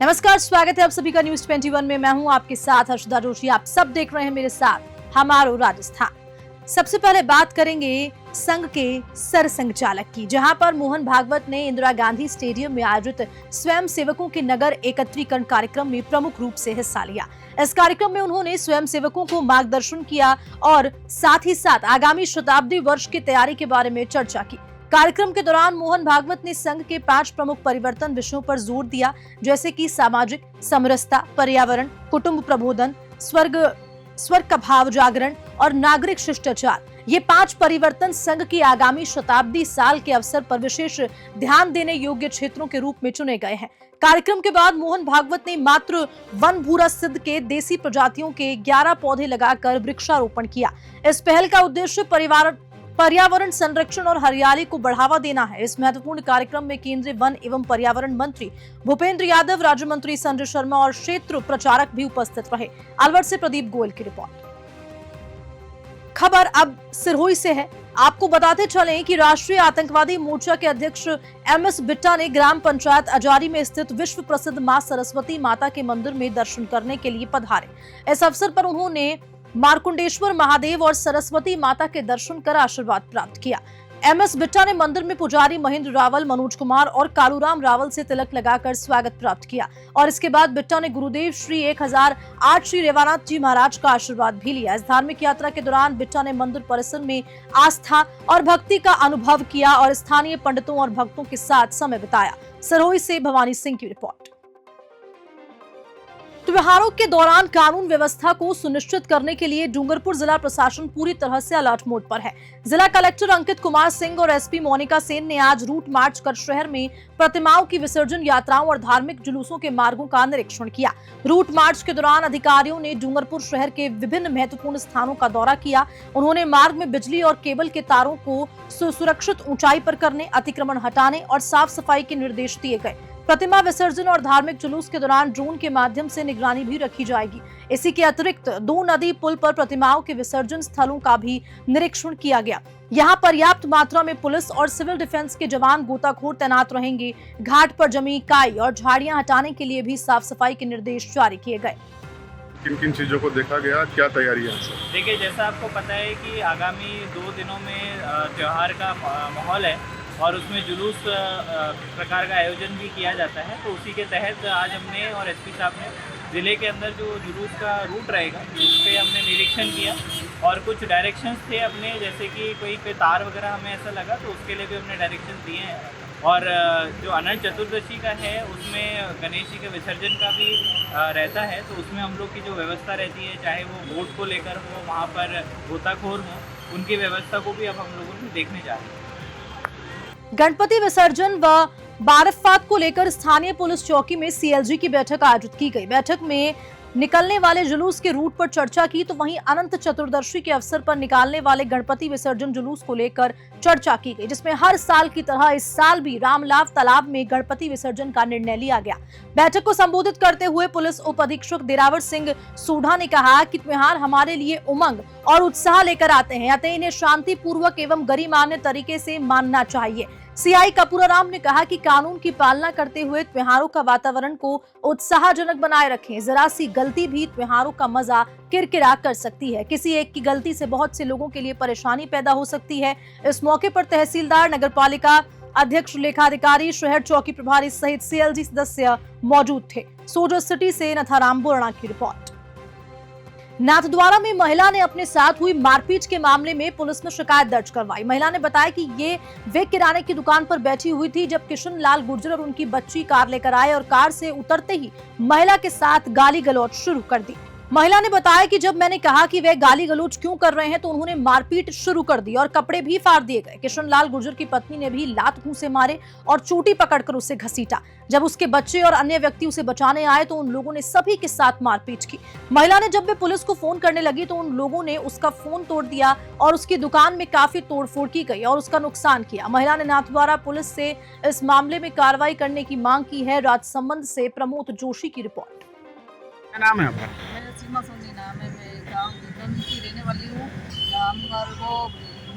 नमस्कार, स्वागत है आप सभी का न्यूज 21 में। मैं हूं आपके साथ हर्षदा जोशी। आप सब देख रहे हैं मेरे साथ हमारो राजस्थान। सबसे पहले बात करेंगे संघ के सरसंघचालक की, जहां पर मोहन भागवत ने इंदिरा गांधी स्टेडियम में आयोजित स्वयं सेवकों के नगर एकत्रीकरण कार्यक्रम में प्रमुख रूप से हिस्सा लिया। इस कार्यक्रम में उन्होंने स्वयं सेवकों को मार्गदर्शन किया और साथ ही साथ आगामी शताब्दी वर्ष की तैयारी के बारे में चर्चा की। कार्यक्रम के दौरान मोहन भागवत ने संघ के 5 प्रमुख परिवर्तन विषयों पर जोर दिया, जैसे कि सामाजिक समरसता, पर्यावरण, कुटुंब प्रबोधन, स्वर्ग का भाव जागरण और नागरिक शिष्टाचार। ये 5 परिवर्तन संघ की आगामी शताब्दी साल के अवसर पर विशेष ध्यान देने योग्य क्षेत्रों के रूप में चुने गए हैं। कार्यक्रम के बाद मोहन भागवत ने मात्र वन भूरा सिद्ध के देसी प्रजातियों के 11 पौधे लगाकर वृक्षारोपण किया। इस पहल का उद्देश्य पर्यावरण संरक्षण और हरियाली को बढ़ावा देना है। इस महत्वपूर्ण कार्यक्रम में केंद्रीय वन एवं पर्यावरण मंत्री भूपेंद्र यादव, राज्य मंत्री संजय शर्मा और क्षेत्र प्रचारक भी उपस्थित रहे। अलवर से प्रदीप गोयल की रिपोर्ट। खबर अब सिरोही से है। आपको बताते चलें कि राष्ट्रीय आतंकवादी मोर्चा के अध्यक्ष MS बिट्टा ने ग्राम पंचायत अजारी में स्थित विश्व प्रसिद्ध मां सरस्वती माता के मंदिर में दर्शन करने के लिए पधारे। इस अवसर पर उन्होंने मार्कुंडेश्वर महादेव और सरस्वती माता के दर्शन कर आशीर्वाद प्राप्त किया। MS बिट्टा ने मंदिर में पुजारी महेंद्र रावल, मनोज कुमार और कालूराम रावल से तिलक लगाकर स्वागत प्राप्त किया और इसके बाद बिट्टा ने गुरुदेव श्री 1008 श्री रेवानाथ जी महाराज का आशीर्वाद भी लिया। इस धार्मिक यात्रा के दौरान बिट्टा ने मंदिर परिसर में आस्था और भक्ति का अनुभव किया और स्थानीय पंडितों और भक्तों के साथ समय बिताया। सिरोही से भवानी सिंह की रिपोर्ट। त्योहारों के दौरान कानून व्यवस्था को सुनिश्चित करने के लिए डूंगरपुर जिला प्रशासन पूरी तरह से अलर्ट मोड पर है। जिला कलेक्टर अंकित कुमार सिंह और SP मोनिका सेन ने आज रूट मार्च कर शहर में प्रतिमाओं की विसर्जन यात्राओं और धार्मिक जुलूसों के मार्गों का निरीक्षण किया। रूट मार्च के दौरान अधिकारियों ने डूंगरपुर शहर के विभिन्न महत्वपूर्ण स्थानों का दौरा किया। उन्होंने मार्ग में बिजली और केबल के तारों को सुरक्षित ऊंचाई पर करने, अतिक्रमण हटाने और साफ सफाई के निर्देश दिए गए। प्रतिमा विसर्जन और धार्मिक जुलूस के दौरान ड्रोन के माध्यम से निगरानी भी रखी जाएगी। इसी के अतिरिक्त 2 नदी पुल पर प्रतिमाओं के विसर्जन स्थलों का भी निरीक्षण किया गया। यहां पर्याप्त मात्रा में पुलिस और सिविल डिफेंस के जवान गोताखोर तैनात रहेंगे। घाट पर जमी काई और झाड़ियां हटाने के लिए भी साफ सफाई के निर्देश जारी किए गए। किन किन चीजों को देखा गया, क्या तैयारियां हैं? देखिए, जैसा आपको पता है कि आगामी 2 दिनों में त्यौहार का माहौल है और उसमें जुलूस प्रकार का आयोजन भी किया जाता है। तो उसी के तहत आज हमने और SP साहब ने ज़िले के अंदर जो जुलूस का रूट रहेगा उस पर हमने निरीक्षण किया और कुछ डायरेक्शंस थे अपने, जैसे कि कोई पे तार वगैरह हमें ऐसा लगा तो उसके लिए भी हमने डायरेक्शन दिए हैं। और जो अनंत चतुर्दशी का है उसमें गणेश जी के विसर्जन का भी रहता है, तो उसमें हम लोग की जो व्यवस्था रहती है, चाहे वो बोट को लेकर हो, वहाँ पर गोताखोर हो, उनकी व्यवस्था को भी अब हम लोगों ने देखने जा रहे हैं। गणपति विसर्जन व बारफात को लेकर स्थानीय पुलिस चौकी में CLG की बैठक आयोजित की गई। बैठक में निकलने वाले जुलूस के रूट पर चर्चा की, तो वहीं अनंत चतुर्दशी के अवसर पर निकालने वाले गणपति विसर्जन जुलूस को लेकर चर्चा की गई, जिसमें हर साल की तरह इस साल भी रामलाव तालाब में गणपति विसर्जन का निर्णय लिया गया। बैठक को संबोधित करते हुए पुलिस उप अधीक्षक दिरावर सिंह सूढ़ा ने कहा कि त्योहार हमारे लिए उमंग और उत्साह लेकर आते हैं, अतः इन्हें शांति पूर्वक एवं गरिमान्य तरीके से मानना चाहिए। CI कपूराराम ने कहा कि कानून की पालना करते हुए त्योहारों का वातावरण को उत्साहजनक बनाए रखें। जरा सी गलती भी त्योहारों का मजा किरकिरा कर सकती है। किसी एक की गलती से बहुत से लोगों के लिए परेशानी पैदा हो सकती है। इस मौके पर तहसीलदार, नगरपालिका अध्यक्ष, लेखाधिकारी, शहर चौकी प्रभारी सहित CLG सदस्य मौजूद थे। सोजो सिटी से नथाराम बोरना की रिपोर्ट। नाथद्वारा में महिला ने अपने साथ हुई मारपीट के मामले में पुलिस में शिकायत दर्ज करवाई। महिला ने बताया कि वे किराने की दुकान पर बैठी हुई थी जब किशन लाल गुर्जर और उनकी बच्ची कार लेकर आए और कार से उतरते ही महिला के साथ गाली गलौज शुरू कर दी। महिला ने बताया कि जब मैंने कहा कि वे गाली गलौज क्यों कर रहे हैं तो उन्होंने मारपीट शुरू कर दी और कपड़े भी फाड़ दिए गए। किशन लाल गुर्जर की पत्नी ने भी लात घूंसे मारे और चोटी पकड़कर उसे घसीटा। जब उसके बच्चे और अन्य व्यक्ति उसे बचाने आए तो उन लोगों ने सभी के साथ मारपीट की। महिला ने जब वे पुलिस को फोन करने लगी तो उन लोगों ने उसका फोन तोड़ दिया और उसकी दुकान में काफी तोड़फोड़ की गई और उसका नुकसान किया। महिला ने नाथद्वारा पुलिस से इस मामले में कार्रवाई करने की मांग की है। राजसमंद से प्रमोद जोशी की रिपोर्ट। क्या नाम है आपका? मेरा सीमा सोनी नाम है। मैं गाँव दुर्गम की रहने वाली हूँ। हमारे को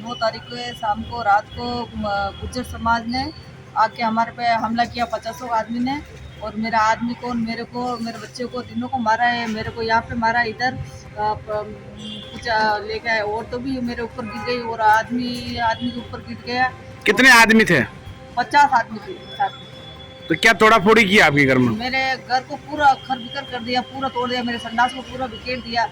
9 तारीख को शाम को रात को गुर्जर समाज ने आके हमारे पे हमला किया 50 आदमी ने। और मेरा आदमी को, मेरे को, मेरे बच्चे को, तीनों को मारा है। मेरे को यहाँ पे मारा, इधर कुछ ले गया है। और तो भी मेरे ऊपर गिर गई और आदमी के ऊपर गिर गया। कितने आदमी थे? 50 आदमी थे साथ में। तो क्या तोड़ा फोड़ी की आपके घर में? मेरे घर को पूरा खर बिकर कर दिया, पूरा तोड़ दिया, मेरे संडास को पूरा बिखेर दिया।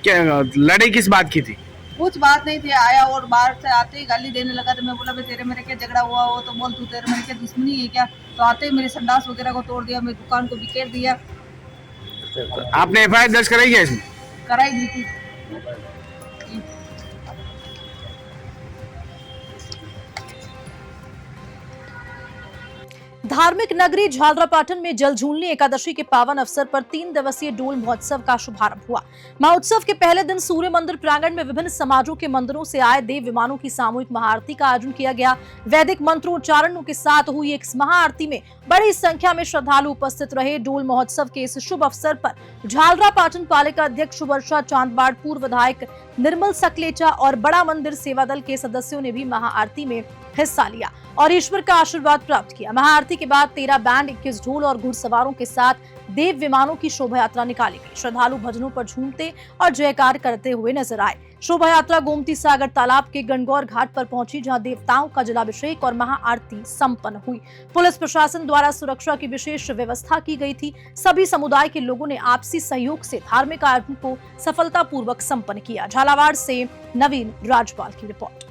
क्या लड़ाई किस बात की थी? कुछ बात नहीं थी। आया और बाहर से आते ही गाली देने लगा। तो मैं बोला, भाई तेरे मेरे क्या झगड़ा हुआ हो तो बोल, तू तेरे मेरे क्या दुश्मनी है क्या? तो आते ही मेरे संडास वगैरह को तोड़ दिया, मेरी दुकान को बिखेर दिया। आपने एफआईआर दर्ज कराई क्या इसमें? कराई दी थी। धार्मिक नगरी झालरापाटन में जलझूलनी एकादशी के पावन अवसर पर 3 दिवसीय डोल महोत्सव का शुभारंभ हुआ। महोत्सव के पहले दिन सूर्य मंदिर प्रांगण में विभिन्न समाजों के मंदिरों से आए देव विमानों की सामूहिक महाआरती का आयोजन किया गया। वैदिक मंत्रोच्चारणों के साथ हुई एक महाआरती में बड़ी संख्या में श्रद्धालु उपस्थित रहे। डोल महोत्सव के इस शुभ अवसर पर झालरापाटन पालिका अध्यक्ष वर्षा चांदबाड़, पूर्व विधायक निर्मल सकलेचा और बड़ा मंदिर सेवा दल के सदस्यों ने भी महाआरती में हिस्सा लिया और ईश्वर का आशीर्वाद प्राप्त किया। महाआरती के बाद 13 बैंड, 21 ढोल और घुड़सवारों के साथ देव विमानों की शोभा यात्रा निकाली गई। श्रद्धालु भजनों पर झूमते और जयकार करते हुए नजर आए। शोभा यात्रा गोमती सागर तालाब के गणगौर घाट पर पहुंची, जहां देवताओं का जलाभिषेक और महाआरती संपन्न हुई। पुलिस प्रशासन द्वारा सुरक्षा की विशेष व्यवस्था की गई थी। सभी समुदाय के लोगों ने आपसी सहयोग से धार्मिक आयोजन को सफलतापूर्वक संपन्न किया। झालावाड़ से नवीन राजपाल की रिपोर्ट।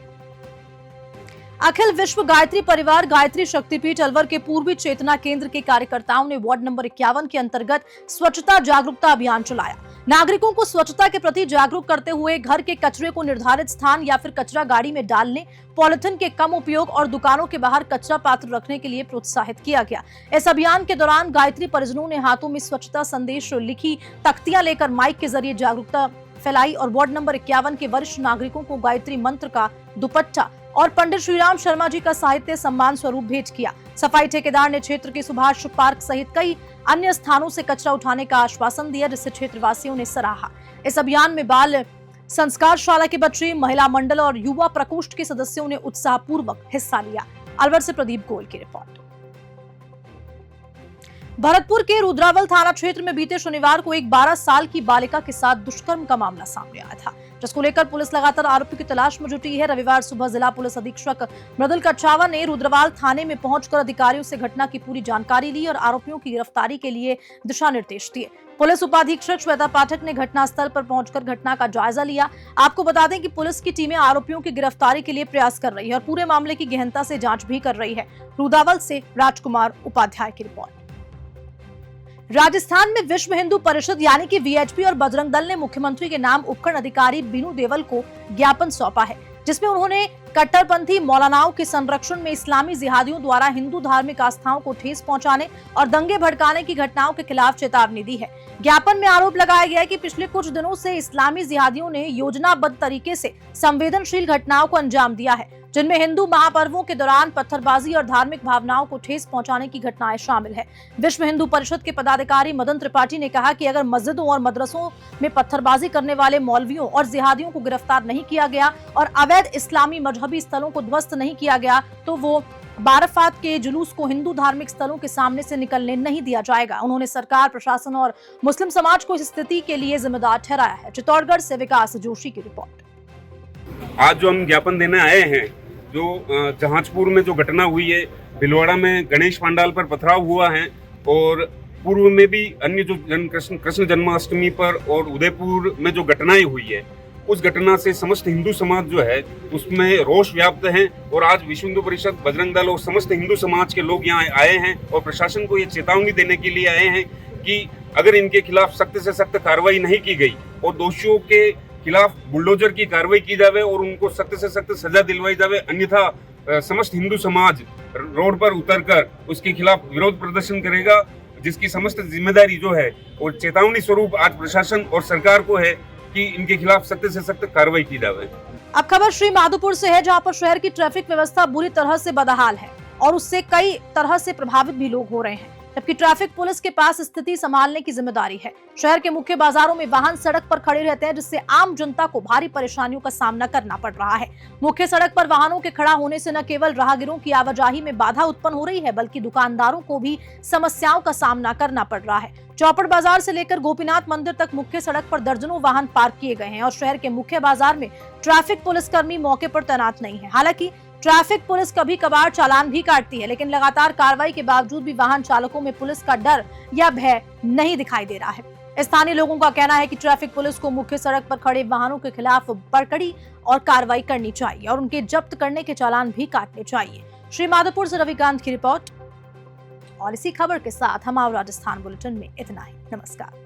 अखिल विश्व गायत्री परिवार गायत्री शक्तिपीठ अलवर के पूर्वी चेतना केंद्र के कार्यकर्ताओं ने वार्ड नंबर 51 के अंतर्गत स्वच्छता जागरूकता अभियान चलाया। नागरिकों को स्वच्छता के प्रति जागरूक करते हुए घर के कचरे को निर्धारित स्थान या फिर कचरा गाड़ी में डालने, पॉलिथीन के कम उपयोग और दुकानों के बाहर कचरा पात्र रखने के लिए प्रोत्साहित किया गया। इस अभियान के दौरान गायत्री परिजनों ने हाथों में स्वच्छता संदेश लिखी तख्तियां लेकर माइक के जरिए जागरूकता फैलाई और वार्ड नंबर 51 के वरिष्ठ नागरिकों को गायत्री मंत्र का दुपट्टा और पंडित श्रीराम शर्मा जी का साहित्य सम्मान स्वरूप भेंट किया। सफाई ठेकेदार ने क्षेत्र के सुभाष पार्क सहित कई अन्य स्थानों से कचरा उठाने का आश्वासन दिया, जिसे क्षेत्रवासियों ने सराहा। इस अभियान में बाल संस्कार शाला के बच्चे, महिला मंडल और युवा प्रकोष्ठ के सदस्यों ने उत्साहपूर्वक हिस्सा लिया। अलवर से प्रदीप गोयल की रिपोर्ट। भरतपुर के रुद्रावल थाना क्षेत्र में बीते शनिवार को एक 12 साल की बालिका के साथ दुष्कर्म का मामला सामने आया था, जिसको लेकर पुलिस लगातार आरोपी की तलाश में जुटी है। रविवार सुबह जिला पुलिस अधीक्षक मृदुल कच्छावा ने रुद्रवाल थाने में पहुंचकर अधिकारियों से घटना की पूरी जानकारी ली और आरोपियों की गिरफ्तारी के लिए दिशा निर्देश दिए। पुलिस उपाधीक्षक श्वेता पाठक ने घटनास्थल पर पहुंचकर घटना का जायजा लिया। आपको बता दें कि पुलिस की टीमें आरोपियों की गिरफ्तारी के लिए प्रयास कर रही है और पूरे मामले की गहनता से जांच भी कर रही है। रुद्रावल से राजकुमार उपाध्याय की रिपोर्ट। राजस्थान में विश्व हिंदू परिषद यानी कि वीएचपी और बजरंग दल ने मुख्यमंत्री के नाम उपखंड अधिकारी बीनू देवल को ज्ञापन सौंपा है, जिसमें उन्होंने कट्टरपंथी मौलानाओं के संरक्षण में इस्लामी जिहादियों द्वारा हिंदू धार्मिक आस्थाओं को ठेस पहुंचाने और दंगे भड़काने की घटनाओं के खिलाफ चेतावनी दी है। ज्ञापन में आरोप लगाया गया है कि पिछले कुछ दिनों से इस्लामी जिहादियों ने योजनाबद्ध तरीके से संवेदनशील घटनाओं को अंजाम दिया है, जिनमें हिंदू महापर्वों के दौरान पत्थरबाजी और धार्मिक भावनाओं को ठेस पहुंचाने की घटनाएं शामिल है। विश्व हिंदू परिषद के पदाधिकारी मदन त्रिपाठी ने कहा कि अगर मस्जिदों और मदरसों में पत्थरबाजी करने वाले मौलवियों और जिहादियों को गिरफ्तार नहीं किया गया और अवैध इस्लामी मजहबी स्थलों को ध्वस्त नहीं किया गया तो वो बाराफात के जुलूस को हिंदू धार्मिक स्थलों के सामने से निकलने नहीं दिया जाएगा। उन्होंने सरकार, प्रशासन और मुस्लिम समाज को इस स्थिति के लिए जिम्मेदार ठहराया है। चित्तौड़गढ़ से विकास जोशी की रिपोर्ट। आज जो हम ज्ञापन देने आए हैं, जो जहाजपुर में जो घटना हुई है, भिलवाड़ा में गणेश पंडाल पर पथराव हुआ है और पूर्व में भी अन्य जो कृष्ण जन्माष्टमी पर और उदयपुर में जो घटनाएं हुई है, उस घटना से समस्त हिंदू समाज जो है उसमें रोष व्याप्त है और आज विश्व हिंदू परिषद, बजरंग दल और समस्त हिंदू समाज के लोग यहाँ आए हैं और प्रशासन को ये चेतावनी देने के लिए आए हैं कि अगर इनके खिलाफ सख्त से सख्त कार्रवाई नहीं की गई और दोषियों के खिलाफ बुलडोजर की कार्रवाई की जावे और उनको सख्त से सख्त सजा दिलवाई जावे, अन्यथा समस्त हिंदू समाज रोड पर उतरकर उसके खिलाफ विरोध प्रदर्शन करेगा, जिसकी समस्त जिम्मेदारी जो है और चेतावनी स्वरूप आज प्रशासन और सरकार को है कि इनके खिलाफ सख्त से सख्त कार्रवाई की जावे। अब खबर श्री माधोपुर से है, जहां पर शहर की ट्रैफिक व्यवस्था बुरी तरह से बदहाल है और उससे कई तरह से प्रभावित भी लोग हो रहे हैं। जबकि ट्रैफिक पुलिस के पास स्थिति संभालने की जिम्मेदारी है। शहर के मुख्य बाजारों में वाहन सड़क पर खड़े रहते हैं, जिससे आम जनता को भारी परेशानियों का सामना करना पड़ रहा है। मुख्य सड़क पर वाहनों के खड़ा होने से न केवल राहगीरों की आवाजाही में बाधा उत्पन्न हो रही है, बल्कि दुकानदारों को भी समस्याओं का सामना करना पड़ रहा है। चौपड़ बाजार से लेकर गोपीनाथ मंदिर तक मुख्य सड़क पर दर्जनों वाहन पार्क किए गए हैं और शहर के मुख्य बाजार में ट्रैफिक पुलिसकर्मी मौके पर तैनात नहीं है। हालांकि ट्रैफिक पुलिस कभी कभार चालान भी काटती है, लेकिन लगातार कार्रवाई के बावजूद भी वाहन चालकों में पुलिस का डर या भय नहीं दिखाई दे रहा है। स्थानीय लोगों का कहना है कि ट्रैफिक पुलिस को मुख्य सड़क पर खड़े वाहनों के खिलाफ कड़ी और कार्रवाई करनी चाहिए और उनके जब्त करने के चालान भी काटने चाहिए। श्री माधोपुर से रविकांत की रिपोर्ट। और इसी खबर के साथ हमारा राजस्थान बुलेटिन में इतना ही। नमस्कार।